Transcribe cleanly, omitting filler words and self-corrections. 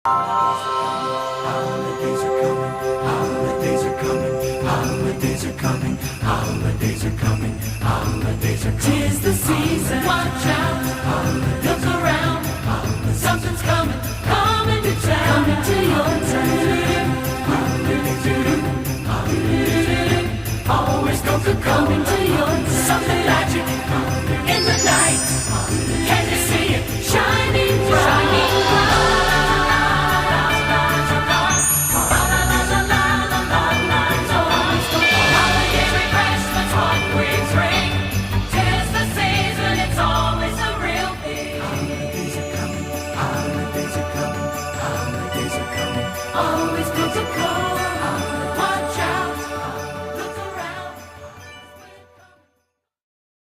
Holidays are coming, holidays are coming, holidays are coming, holidays are coming, holidays are coming. 'Tis the season, watch out, look around, something's coming, coming to town, coming to your town. Always Coca-cola.